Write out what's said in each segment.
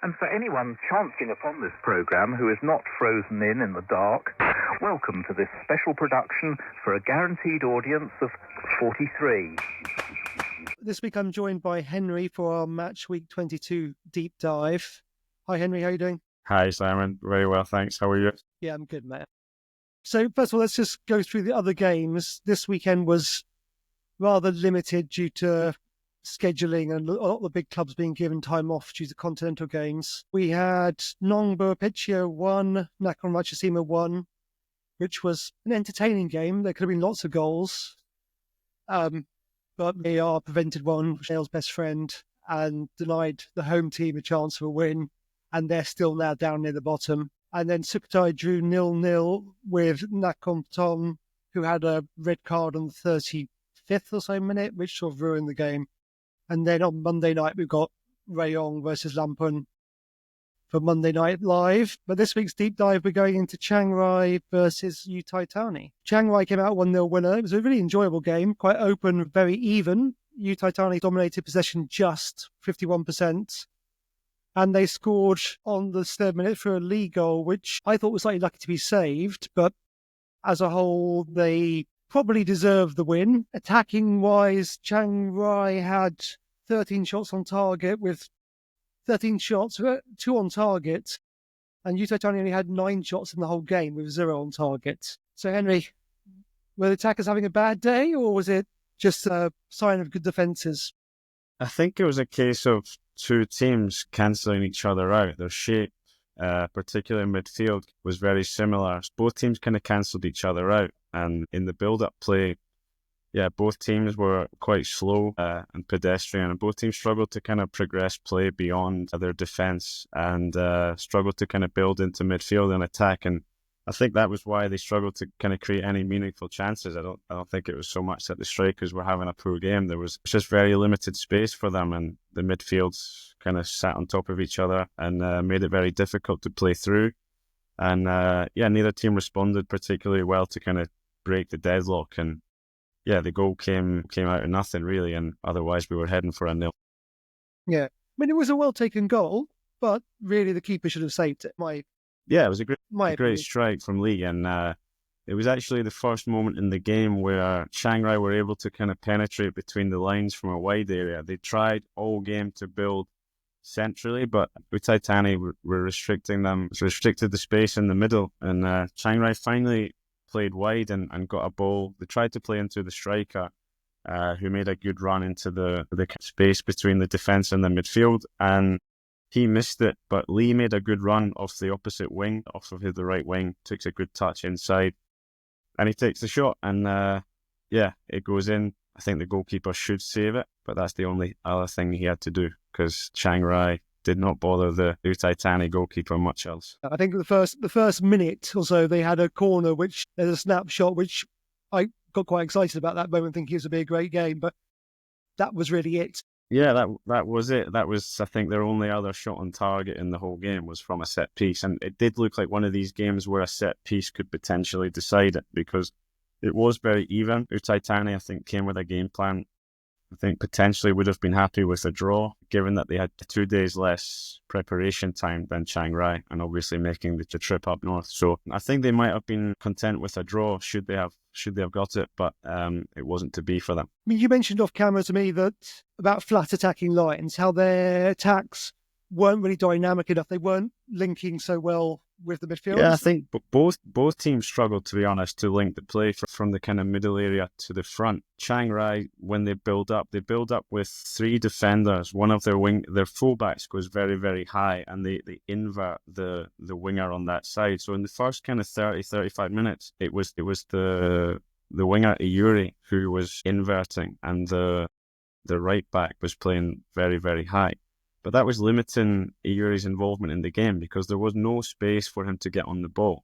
And for anyone chancing upon this programme who is not frozen in the dark, welcome to this special production for a guaranteed audience of 43. This week I'm joined by Henry for our Match Week 22 deep dive. Hi Henry, how are you doing? Hi Simon, very well thanks. How are you? Yeah, I'm good, mate. So first of all, let's just go through the other games. This weekend was rather limited due to scheduling and a lot of the big clubs being given time off due to continental games. We had Nong Burpitchio 1, Nakhon Ratchasima 1, which was an entertaining game. There could have been lots of goals. But VAR prevented one, Shale's best friend, and denied the home team a chance for a win. And they're still now down near the bottom. And then Sukhothai drew 0-0 with Nakhon Pathom, who had a red card on the 35th or so minute, which sort of ruined the game. And then on Monday night, we've got Rayong versus Lampun for Monday Night Live. But this week's deep dive, we're going into Chiangrai versus Uthai Thani. Chiangrai came out 1-0 winner. It was a really enjoyable game, quite open, very even. Uthai Thani dominated possession just 51%. And they scored on the third minute for a league goal, which I thought was slightly lucky to be saved. But as a whole, they probably deserved the win. Attacking-wise, Chiangrai had 13 shots on target with 13 shots, 2 on target. And Uthai Thani only had 9 shots in the whole game with 0 on target. So, Henry, were the attackers having a bad day, or was it just a sign of good defences? I think it was a case of two teams cancelling each other out. Their shape, particularly in midfield, was very similar. Both teams kind of cancelled each other out. And in the build-up play, both teams were quite slow and pedestrian. And both teams struggled to kind of progress play beyond their defence and struggled to kind of build into midfield and attack. And I think that was why they struggled to kind of create any meaningful chances. I don't think it was so much that the strikers were having a poor game. There was just very limited space for them, and the midfields kind of sat on top of each other and made it very difficult to play through. And neither team responded particularly well to kind of break the deadlock. And the goal came out of nothing really, and otherwise we were heading for a 0. Yeah, I mean, it was a well-taken goal, but really the keeper should have saved it. It was a great strike from Lee, and it was actually the first moment in the game where Chiangrai were able to kind of penetrate between the lines from a wide area. They tried all game to build centrally, but Uthai Thani were restricted the space in the middle, and Chiangrai finally played wide and got a ball. They tried to play into the striker, who made a good run into the space between the defence and the midfield, and he missed it, but Lee made a good run off the opposite wing, off of the right wing, takes a good touch inside, and he takes the shot, and it goes in. I think the goalkeeper should save it, but that's the only other thing he had to do, because Chiangrai did not bother the Uthai Thani goalkeeper much else. I think the first minute or so, they had a corner, which there's a snapshot, which I got quite excited about that moment, thinking it was going to be a great game, but that was really it. Yeah, that was it. That was, I think, their only other shot on target in the whole game was from a set piece. And it did look like one of these games where a set piece could potentially decide it, because it was very even. Uthai Thani, I think, came with a game plan. I think potentially would have been happy with a draw, given that they had 2 days less preparation time than Chiangrai, and obviously making the trip up north. So I think they might have been content with a draw should they have got it, but it wasn't to be for them. I mean, you mentioned off camera to me that about flat attacking lines, how their attacks weren't really dynamic enough. They weren't linking so well with the midfield. Yeah, I think both teams struggled, to be honest, to link the play from the kind of middle area to the front. Chiangrai, when they build up with 3 defenders. One of their fullbacks goes very, very high, and they invert the winger on that side. So in the first kind of 30-35 minutes, it was the winger Iuri who was inverting, and the right back was playing very, very high. But that was limiting Iuri's involvement in the game, because there was no space for him to get on the ball.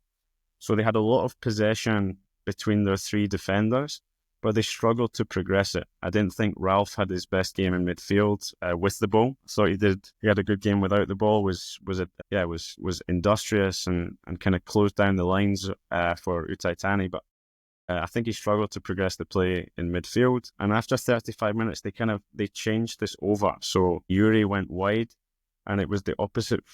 So they had a lot of possession between their 3 defenders, but they struggled to progress it. I didn't think Ralph had his best game in midfield with the ball. I thought he did. He had a good game without the ball. Was industrious and kind of closed down the lines for Uthai Thani. But I think he struggled to progress the play in midfield. And after 35 minutes, they changed this over. So Yuri went wide, and it was the opposite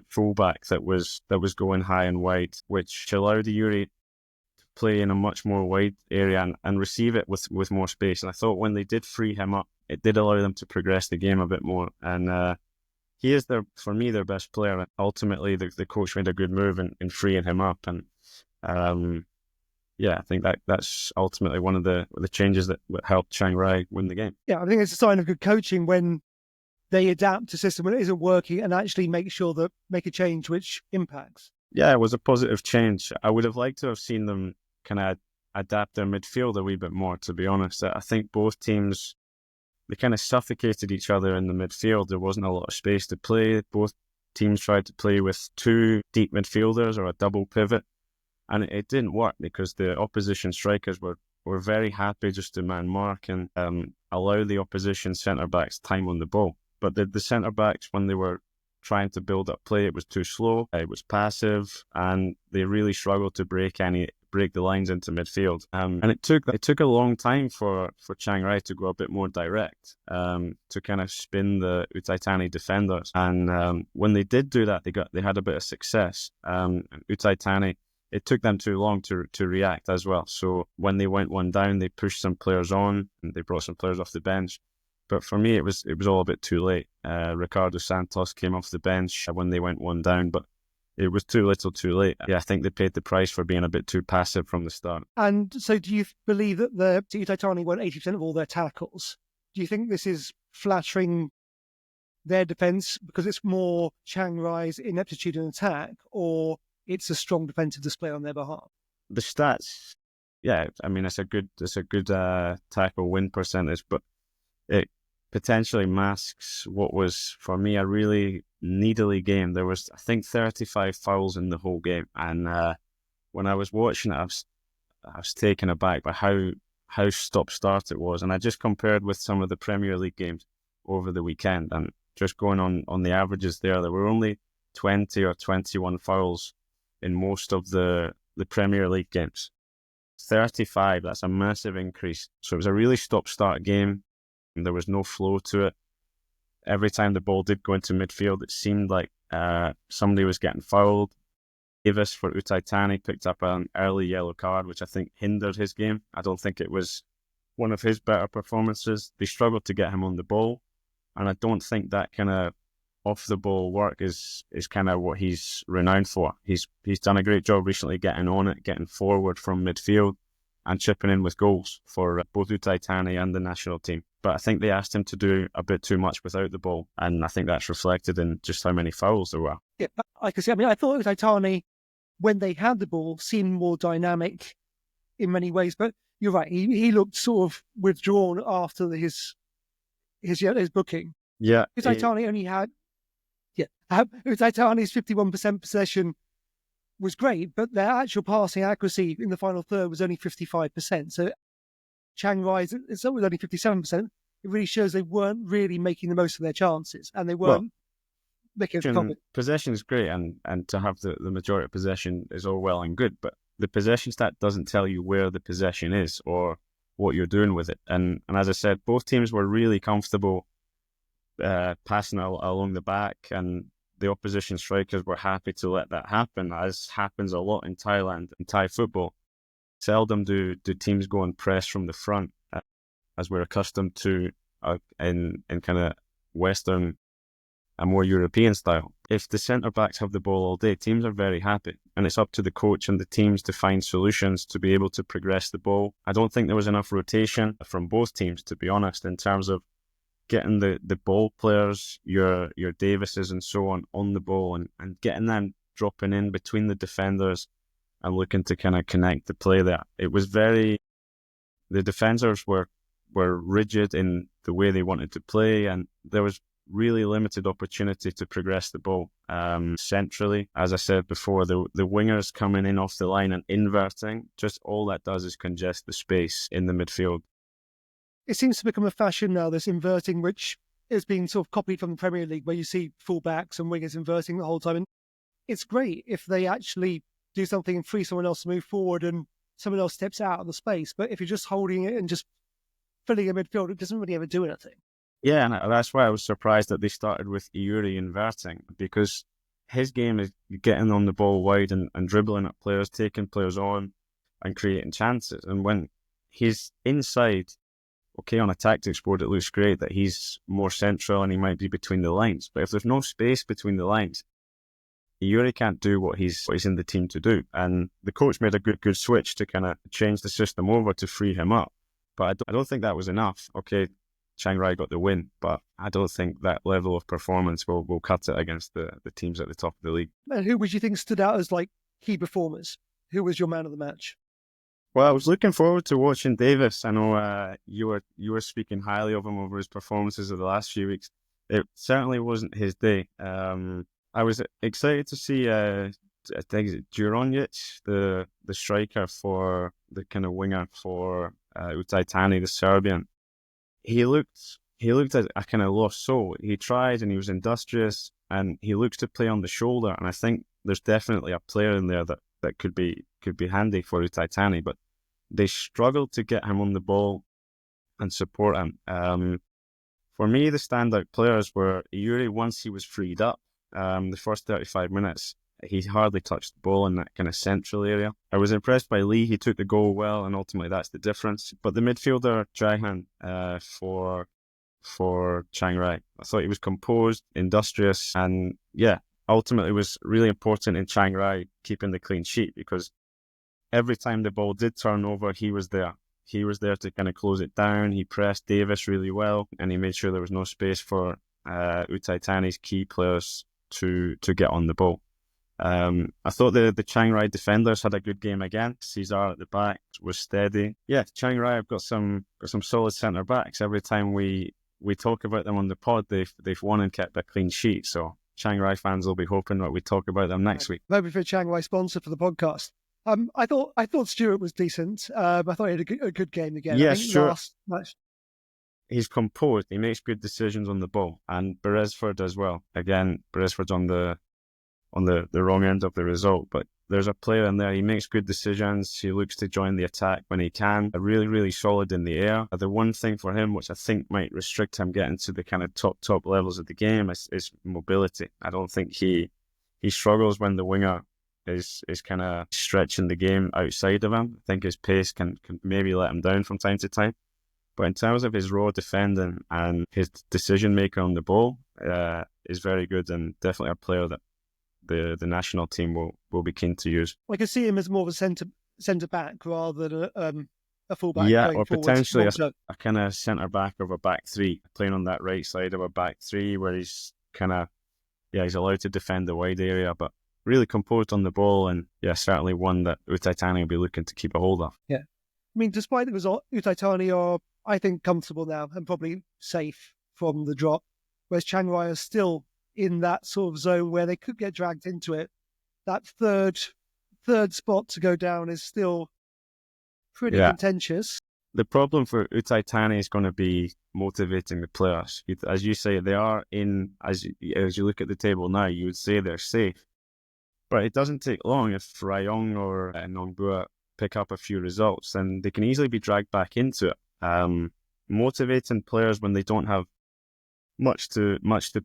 fullback that was going high and wide, which allowed Yuri to play in a much more wide area and receive it with more space. And I thought when they did free him up, it did allow them to progress the game a bit more. And he is for me their best player. And ultimately, the coach made a good move in freeing him up. And I think that's ultimately one of the changes that helped Chiangrai win the game. Yeah, I think it's a sign of good coaching when they adapt a system when it isn't working and actually make a change which impacts. Yeah, it was a positive change. I would have liked to have seen them kind of adapt their midfield a wee bit more, to be honest. I think both teams, they kind of suffocated each other in the midfield. There wasn't a lot of space to play. Both teams tried to play with two deep midfielders or a double pivot, and it didn't work because the opposition strikers were very happy just to man mark and allow the opposition centre-backs time on the ball. But the centre-backs, when they were trying to build up play, it was too slow, it was passive, and they really struggled to break the lines into midfield. And it took a long time for Chiang Rai to go a bit more direct, to kind of spin the Uthai Thani defenders. And when they did do that, they had a bit of success. Uthai Thani, it took them too long to react as well. So when they went one down, they pushed some players on and they brought some players off the bench. But for me, it was all a bit too late. Ricardo Santos came off the bench when they went one down, but it was too little too late. Yeah, I think they paid the price for being a bit too passive from the start. And so do you believe that the Uthai Thani won 80% of all their tackles? Do you think this is flattering their defence because it's more Chiang Rai's ineptitude in attack, or it's a strong defensive display on their behalf? The stats, yeah, I mean, it's a good tackle win percentage, but it potentially masks what was, for me, a really needly game. There was, I think, 35 fouls in the whole game. And when I was watching it, I was taken aback by how stop-start it was. And I just compared with some of the Premier League games over the weekend. And just going on the averages there were only 20 or 21 fouls in most of the Premier League games. 35, that's a massive increase. So it was a really stop-start game. There was no flow to it. Every time the ball did go into midfield, it seemed like somebody was getting fouled. Davis for Uthai Thani picked up an early yellow card, which I think hindered his game. I don't think it was one of his better performances. They struggled to get him on the ball, and I don't think that kind of off-the-ball work is kind of what he's renowned for. He's done a great job recently getting on it, getting forward from midfield, and chipping in with goals for both Uthai Thani and the national team. But I think they asked him to do a bit too much without the ball, and I think that's reflected in just how many fouls there were. Yeah, I can see. I mean, I thought Uthai Thani, when they had the ball, seemed more dynamic in many ways. But you're right; he looked sort of withdrawn after his booking. Yeah, Uthai Thani only had Uthai Thani's 51% possession was great, but their actual passing accuracy in the final third was only 55%. So Chiang Rai's, it's only 57%. It really shows they weren't really making the most of their chances, and they weren't making a profit. Possession is great, and to have the majority of possession is all well and good, but the possession stat doesn't tell you where the possession is or what you're doing with it. And as I said, both teams were really comfortable passing along the back, and the opposition strikers were happy to let that happen, as happens a lot in Thailand and Thai football. Seldom do teams go and press from the front, as we're accustomed to in kind of Western and more European style. If the centre-backs have the ball all day, teams are very happy, and it's up to the coach and the teams to find solutions to be able to progress the ball. I don't think there was enough rotation from both teams, to be honest, in terms of getting the ball players, your Davises and so on the ball, and getting them dropping in between the defenders and looking to kind of connect the play there. It was the defenders were rigid in the way they wanted to play, and there was really limited opportunity to progress the ball centrally. As I said before, the wingers coming in off the line and inverting, just all that does is congest the space in the midfield. It seems to become a fashion now, this inverting, which is being sort of copied from the Premier League, where you see fullbacks and wingers inverting the whole time. And it's great if they actually do something and free someone else to move forward and someone else steps out of the space. But if you're just holding it and just filling a midfield, it doesn't really ever do anything. Yeah, and that's why I was surprised that they started with Iuri inverting, because his game is getting on the ball wide and dribbling at players, taking players on and creating chances. And when he's inside, okay, on a tactics board, it looks great that he's more central and he might be between the lines. But if there's no space between the lines, Iuri can't do what he's in the team to do. And the coach made a good switch to kind of change the system over to free him up. But I don't think that was enough. Okay, Chiangrai got the win, but I don't think that level of performance will cut it against the teams at the top of the league. And who would you think stood out as like key performers? Who was your man of the match? Well, I was looking forward to watching Davis. I know you were speaking highly of him over his performances of the last few weeks. It certainly wasn't his day. I was excited to see I think it's Djuronic, the striker for the kind of winger for Uthai Thani, the Serbian. He looked at a kind of lost soul. He tried and he was industrious and he looks to play on the shoulder. And I think there's definitely a player in there that could be handy for Uthai Thani, but they struggled to get him on the ball and support him. For me, the standout players were Iuri once he was freed up. The first 35 minutes, he hardly touched the ball in that kind of central area. I was impressed by Lee. He took the goal well, and ultimately that's the difference. But the midfielder, Jahan, for Chiangrai, I thought he was composed, industrious, and yeah, ultimately was really important in Chiangrai keeping the clean sheet, because every time the ball did turn over, he was there. He was there to kind of close it down. He pressed Davis really well, and he made sure there was no space for Uthai Thani's key players to get on the ball. I thought the Chiangrai defenders had a good game again. Cesar at the back was steady. Yeah, Chiangrai have got some solid centre backs. Every time we talk about them on the pod, they've won and kept a clean sheet. So Chiangrai fans will be hoping that we talk about them next week. Maybe for a Chiangrai sponsor for the podcast. I thought Stewart was decent. I thought he had a good game again. Yeah, I think sure. Last match. He's composed. He makes good decisions on the ball, and Beresford as well. Again, Beresford's on the wrong end of the result, but there's a player in there. He makes good decisions. He looks to join the attack when he can. Really, really solid in the air. The one thing for him, which I think might restrict him getting to the kind of top levels of the game, is mobility. I don't think he struggles when the winger is kind of stretching the game outside of him. I think his pace can maybe let him down from time to time. But in terms of his raw defending and his decision making on the ball, is very good, and definitely a player that the national team will be keen to use. I can see him as more of a centre back rather than a full back. Yeah, going or forwards. potentially a kind of centre back of a back three, playing on that right side of a back three, where he's he's allowed to defend the wide area, but really composed on the ball, and yeah, certainly one that Uthai Thani will be looking to keep a hold of. Yeah, I mean, despite the result, Uthai Thani are, I think, comfortable now and probably safe from the drop, whereas Chiangrai are still in that sort of zone where they could get dragged into it. That third spot to go down is still pretty contentious. The problem for Uthai Thani is going to be motivating the players. As you say, they are in, as you look at the table now, you would say they're safe. But it doesn't take long if Rayong or Nongbua pick up a few results, then they can easily be dragged back into it. Motivating players when they don't have much to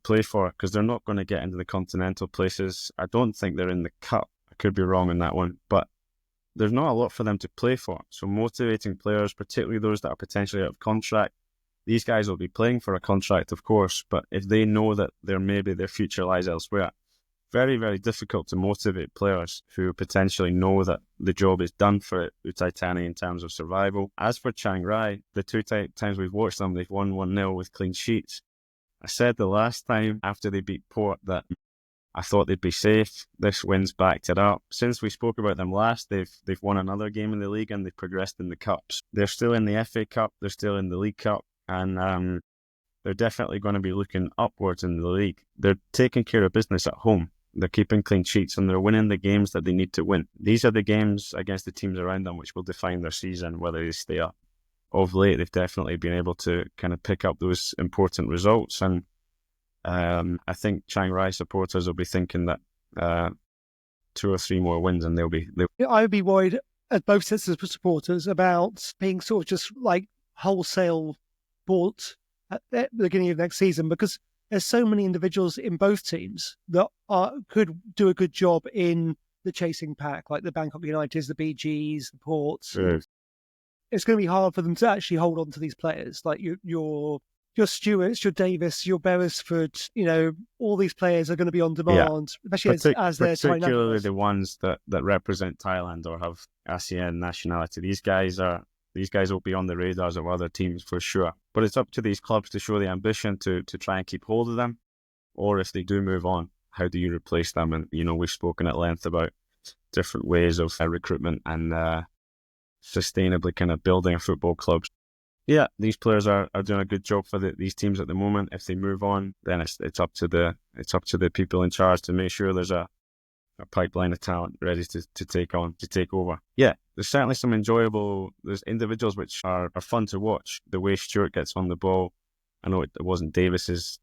play for, because they're not going to get into the continental places. I don't think they're in the cup. I could be wrong on that one, but there's not a lot for them to play for. So motivating players, particularly those that are potentially out of contract, these guys will be playing for a contract, of course, but if they know that maybe their future lies elsewhere, very, very difficult to motivate players who potentially know that the job is done for Uthai Thani in terms of survival. As for Chiangrai, the two times we've watched them, they've won 1-0 with clean sheets. I said the last time after they beat Port that I thought they'd be safe. This win's backed it up. Since we spoke about them last, they've won another game in the league and they've progressed in the cups. They're still in the FA Cup, they're still in the League Cup, and they're definitely going to be looking upwards in the league. They're taking care of business at home. They're keeping clean sheets and they're winning the games that they need to win. These are the games against the teams around them which will define their season, whether they stay up. Of late, they've definitely been able to kind of pick up those important results, and I think Chiangrai supporters will be thinking that 2 or 3 more wins and they'll be... I would be worried at both sets of supporters about being sort of just like wholesale bought at the beginning of next season, because there's so many individuals in both teams that could do a good job in the chasing pack, like the Bangkok Uniteds, the BGs, the Ports. True. It's going to be hard for them to actually hold on to these players, like your Stewarts, your Davis, your Beresford. All these players are going to be on demand, especially as they're particularly the ones that represent Thailand or have ASEAN nationality. These guys will be on the radars of other teams for sure. But it's up to these clubs to show the ambition to try and keep hold of them, or if they do move on, how do you replace them? And we've spoken at length about different ways of recruitment and sustainably kind of building a football club. Yeah, these players are doing a good job for these teams at the moment. If they move on, then it's up to the people in charge to make sure there's a pipeline of talent ready to take over. Yeah, there's certainly some there's individuals which are fun to watch. The way Stewart gets on the ball. I know it wasn't Davis's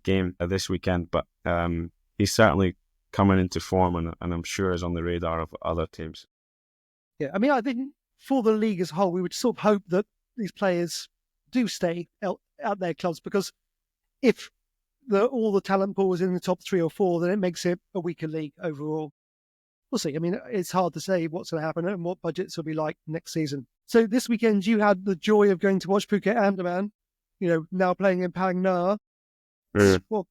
game this weekend, but he's certainly coming into form and I'm sure is on the radar of other teams. Yeah, I mean, I think for the league as a whole, we would sort of hope that these players do stay at their clubs, because if all the talent pool is in the top 3 or 4, then it makes it a weaker league overall. We'll see. I mean, it's hard to say what's going to happen and what budgets will be like next season. So this weekend, you had the joy of going to watch Phuket Andaman, now playing in Phang Nga. What,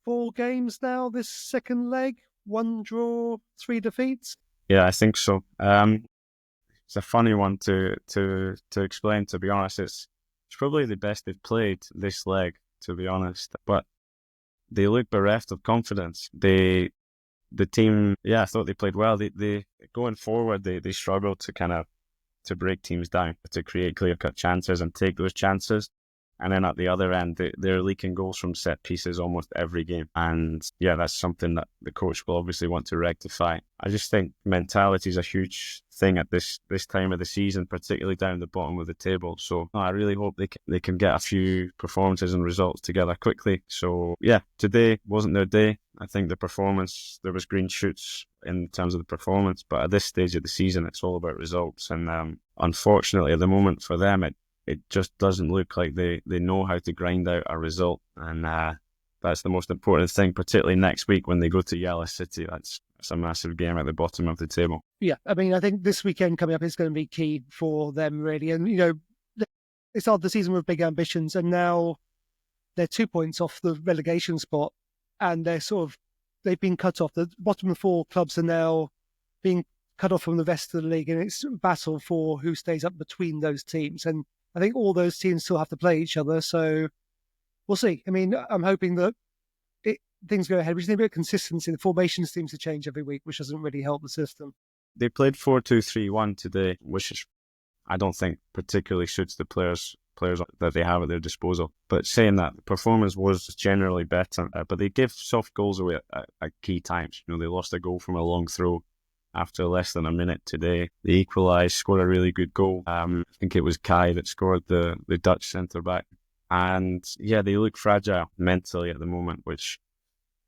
4 games now this second leg? 1 draw, 3 defeats? Yeah, I think so. It's a funny one to explain, to be honest. It's probably the best they've played this leg, to be honest. But they look bereft of confidence. The team, I thought they played well. They going forward, they struggled to break teams down, to create clear-cut chances and take those chances. And then at the other end, they're leaking goals from set pieces almost every game. And that's something that the coach will obviously want to rectify. I just think mentality is a huge thing at this time of the season, particularly down the bottom of the table. So I really hope they can get a few performances and results together quickly. So today wasn't their day. I think the performance, there was green shoots in terms of the performance, but at this stage of the season, it's all about results. And unfortunately, at the moment for them, it just doesn't look like they know how to grind out a result. And that's the most important thing, particularly next week when they go to Yala City. That's a massive game at the bottom of the table. Yeah, I mean, I think this weekend coming up is going to be key for them, really. And, they started the season with big ambitions, and now they're 2 points off the relegation spot, and they've been cut off. The bottom 4 clubs are now being cut off from the rest of the league, and it's a battle for who stays up between those teams. And I think all those teams still have to play each other, so we'll see. I mean, I'm hoping that things go ahead. We just need a bit of consistency. The formation seems to change every week, which doesn't really help the system. They played 4-2-3-1 today, which I don't think particularly suits the players that they have at their disposal. But saying that, the performance was generally better, but they gave soft goals away at key times. They lost a goal from a long throw after less than a minute today. They equalised, scored a really good goal. I think it was Kai that scored the Dutch centre-back. And they look fragile mentally at the moment, which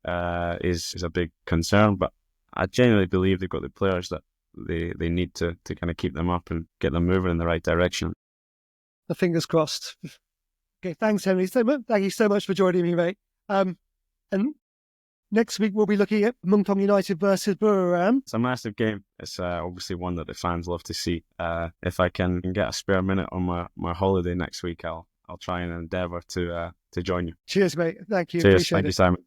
is a big concern. But I genuinely believe they've got the players that they need to kind of keep them up and get them moving in the right direction. The fingers crossed. Okay, thanks, Henry. Thank you so much for joining me, mate. And next week, we'll be looking at Muangthong United versus Buriram. It's a massive game. It's obviously one that the fans love to see. If I can get a spare minute on my holiday next week, I'll try and endeavour to join you. Cheers, mate. Thank you. Cheers. Appreciate Thank it. you, Simon.